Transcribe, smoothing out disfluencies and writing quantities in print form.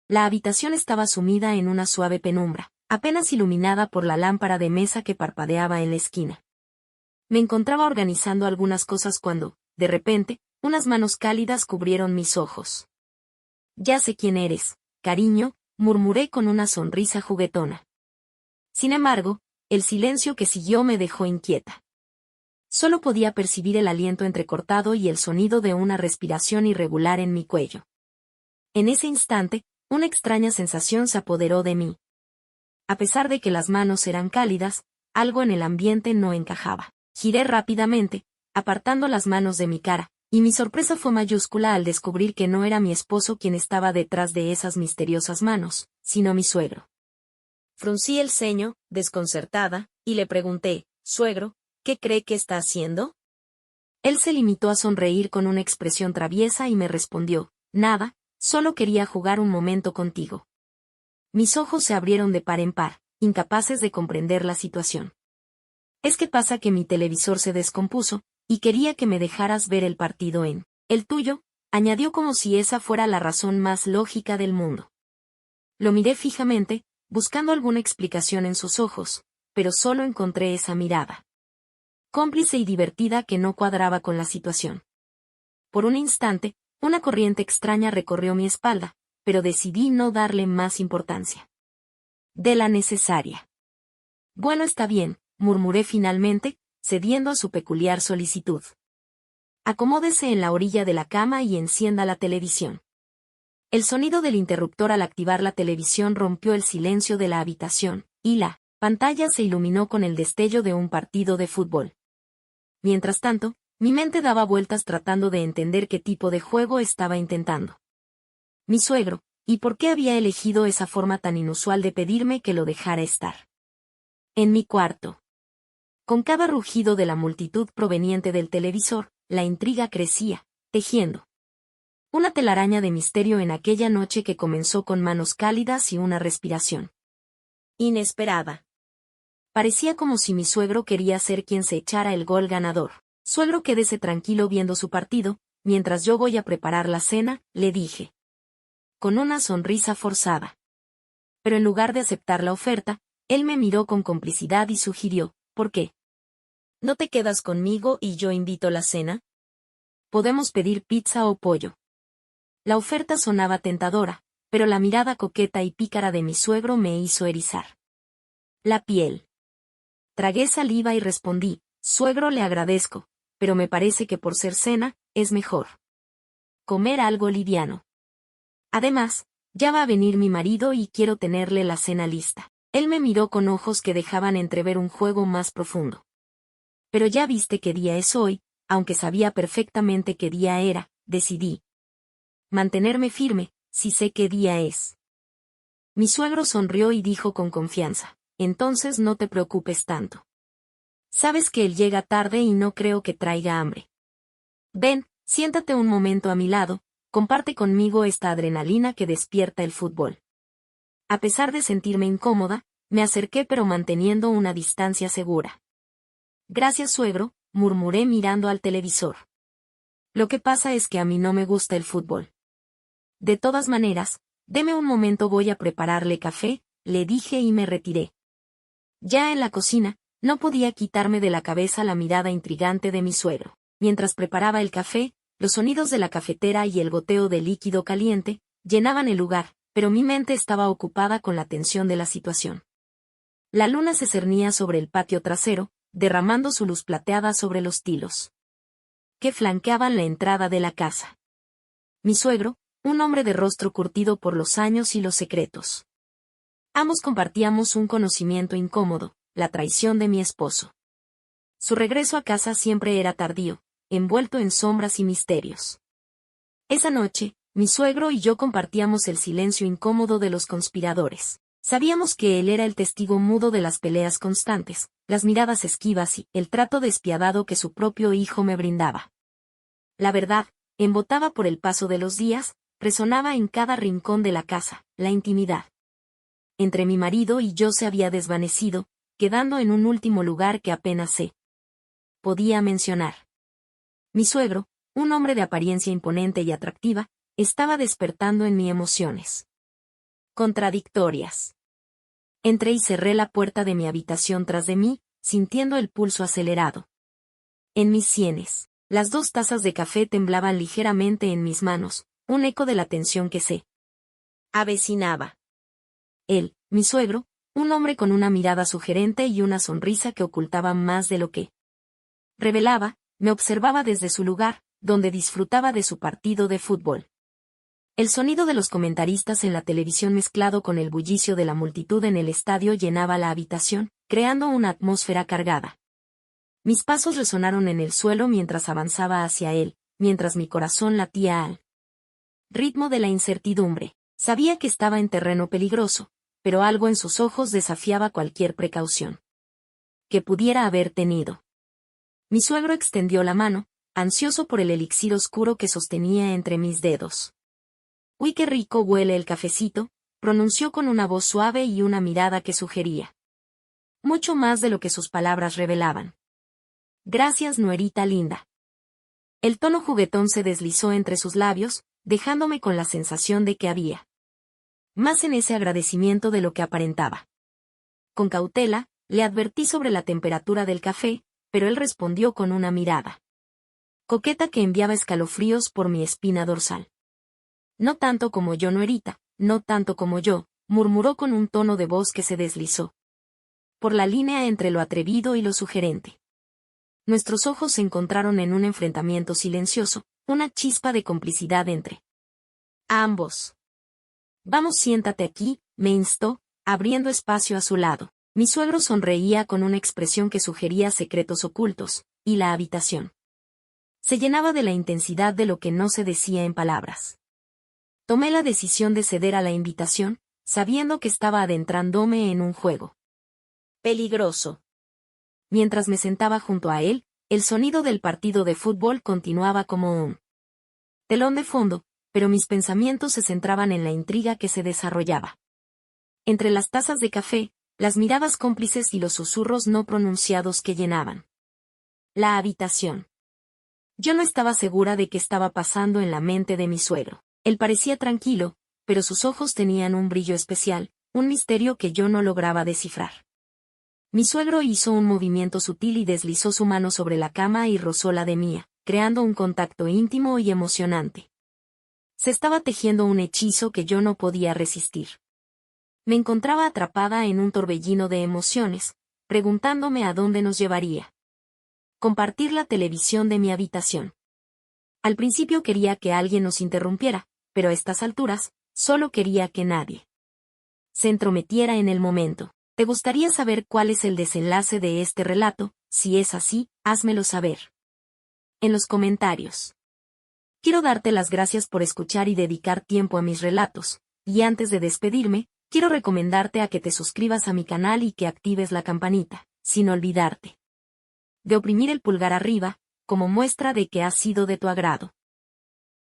La habitación estaba sumida en una suave penumbra, apenas iluminada por la lámpara de mesa que parpadeaba en la esquina. Me encontraba organizando algunas cosas cuando, de repente, unas manos cálidas cubrieron mis ojos. «Ya sé quién eres, cariño», murmuré con una sonrisa juguetona. Sin embargo, el silencio que siguió me dejó inquieta. Solo podía percibir el aliento entrecortado y el sonido de una respiración irregular en mi cuello. En ese instante, una extraña sensación se apoderó de mí. A pesar de que las manos eran cálidas, algo en el ambiente no encajaba. Giré rápidamente, apartando las manos de mi cara, y mi sorpresa fue mayúscula al descubrir que no era mi esposo quien estaba detrás de esas misteriosas manos, sino mi suegro. Fruncí el ceño, desconcertada, y le pregunté, «Suegro, ¿qué cree que está haciendo?». Él se limitó a sonreír con una expresión traviesa y me respondió, «Nada, solo quería jugar un momento contigo». Mis ojos se abrieron de par en par, incapaces de comprender la situación. «Es que pasa que mi televisor se descompuso, y quería que me dejaras ver el partido en el tuyo», añadió como si esa fuera la razón más lógica del mundo. Lo miré fijamente, buscando alguna explicación en sus ojos, pero solo encontré esa mirada cómplice y divertida que no cuadraba con la situación. Por un instante, una corriente extraña recorrió mi espalda, pero decidí no darle más importancia de la necesaria. «Bueno, está bien», murmuré finalmente, cediendo a su peculiar solicitud. «Acomódese en la orilla de la cama y encienda la televisión». El sonido del interruptor al activar la televisión rompió el silencio de la habitación, y la pantalla se iluminó con el destello de un partido de fútbol. Mientras tanto, mi mente daba vueltas tratando de entender qué tipo de juego estaba intentando mi suegro, y por qué había elegido esa forma tan inusual de pedirme que lo dejara estar en mi cuarto. Con cada rugido de la multitud proveniente del televisor, la intriga crecía, tejiendo una telaraña de misterio en aquella noche que comenzó con manos cálidas y una respiración inesperada. Parecía como si mi suegro quería ser quien se echara el gol ganador. «Suegro, quédese tranquilo viendo su partido, mientras yo voy a preparar la cena», le dije, con una sonrisa forzada. Pero en lugar de aceptar la oferta, él me miró con complicidad y sugirió, «¿Por qué no te quedas conmigo y yo invito la cena? Podemos pedir pizza o pollo». La oferta sonaba tentadora, pero la mirada coqueta y pícara de mi suegro me hizo erizar la piel. Tragué saliva y respondí, «Suegro, le agradezco, pero me parece que por ser cena, es mejor comer algo liviano. Además, ya va a venir mi marido y quiero tenerle la cena lista». Él me miró con ojos que dejaban entrever un juego más profundo. «Pero ya viste qué día es hoy», aunque sabía perfectamente qué día era, decidí mantenerme firme, «si sé qué día es». Mi suegro sonrió y dijo con confianza, «Entonces no te preocupes tanto. Sabes que él llega tarde y no creo que traiga hambre. Ven, siéntate un momento a mi lado, comparte conmigo esta adrenalina que despierta el fútbol». A pesar de sentirme incómoda, me acerqué pero manteniendo una distancia segura. «Gracias, suegro», murmuré mirando al televisor. «Lo que pasa es que a mí no me gusta el fútbol». «De todas maneras, deme un momento, voy a prepararle café», le dije y me retiré. Ya en la cocina, no podía quitarme de la cabeza la mirada intrigante de mi suegro. Mientras preparaba el café, los sonidos de la cafetera y el goteo de líquido caliente llenaban el lugar, pero mi mente estaba ocupada con la tensión de la situación. La luna se cernía sobre el patio trasero, derramando su luz plateada sobre los tilos que flanqueaban la entrada de la casa. Mi suegro, un hombre de rostro curtido por los años y los secretos. Ambos compartíamos un conocimiento incómodo, la traición de mi esposo. Su regreso a casa siempre era tardío, envuelto en sombras y misterios. Esa noche, mi suegro y yo compartíamos el silencio incómodo de los conspiradores. Sabíamos que él era el testigo mudo de las peleas constantes, las miradas esquivas y el trato despiadado que su propio hijo me brindaba. La verdad, embotaba por el paso de los días, resonaba en cada rincón de la casa, la intimidad entre mi marido y yo se había desvanecido, quedando en un último lugar que apenas podía mencionar. Mi suegro, un hombre de apariencia imponente y atractiva, estaba despertando en mí emociones contradictorias. Entré y cerré la puerta de mi habitación tras de mí, sintiendo el pulso acelerado. En mis sienes, las 2 tazas de café temblaban ligeramente en mis manos, un eco de la tensión que se avecinaba. Él, mi suegro, un hombre con una mirada sugerente y una sonrisa que ocultaba más de lo que revelaba, me observaba desde su lugar, donde disfrutaba de su partido de fútbol. El sonido de los comentaristas en la televisión mezclado con el bullicio de la multitud en el estadio llenaba la habitación, creando una atmósfera cargada. Mis pasos resonaron en el suelo mientras avanzaba hacia él, mientras mi corazón latía al ritmo de la incertidumbre. Sabía que estaba en terreno peligroso, pero algo en sus ojos desafiaba cualquier precaución que pudiera haber tenido. Mi suegro extendió la mano, ansioso por el elixir oscuro que sostenía entre mis dedos. «Uy, qué rico huele el cafecito», pronunció con una voz suave y una mirada que sugería mucho más de lo que sus palabras revelaban. «Gracias, nuerita linda». El tono juguetón se deslizó entre sus labios, dejándome con la sensación de que había más en ese agradecimiento de lo que aparentaba. Con cautela, le advertí sobre la temperatura del café, pero él respondió con una mirada coqueta que enviaba escalofríos por mi espina dorsal. «No tanto como yo, nuerita, no tanto como yo», murmuró con un tono de voz que se deslizó por la línea entre lo atrevido y lo sugerente. Nuestros ojos se encontraron en un enfrentamiento silencioso, una chispa de complicidad entre ambos. «Vamos, siéntate aquí», me instó, abriendo espacio a su lado. Mi suegro sonreía con una expresión que sugería secretos ocultos, y la habitación se llenaba de la intensidad de lo que no se decía en palabras. Tomé la decisión de ceder a la invitación, sabiendo que estaba adentrándome en un juego peligroso. Mientras me sentaba junto a él, el sonido del partido de fútbol continuaba como un telón de fondo, pero mis pensamientos se centraban en la intriga que se desarrollaba. Entre las tazas de café, las miradas cómplices y los susurros no pronunciados que llenaban la habitación. Yo no estaba segura de qué estaba pasando en la mente de mi suegro. Él parecía tranquilo, pero sus ojos tenían un brillo especial, un misterio que yo no lograba descifrar. Mi suegro hizo un movimiento sutil y deslizó su mano sobre la cama y rozó la de mía, creando un contacto íntimo y emocionante. Se estaba tejiendo un hechizo que yo no podía resistir. Me encontraba atrapada en un torbellino de emociones, preguntándome a dónde nos llevaría. Compartir la televisión de mi habitación. Al principio quería que alguien nos interrumpiera, pero a estas alturas, solo quería que nadie se entrometiera en el momento. ¿Te gustaría saber cuál es el desenlace de este relato? Si es así, házmelo saber en los comentarios. Quiero darte las gracias por escuchar y dedicar tiempo a mis relatos, y antes de despedirme, quiero recomendarte a que te suscribas a mi canal y que actives la campanita, sin olvidarte de oprimir el pulgar arriba, como muestra de que ha sido de tu agrado.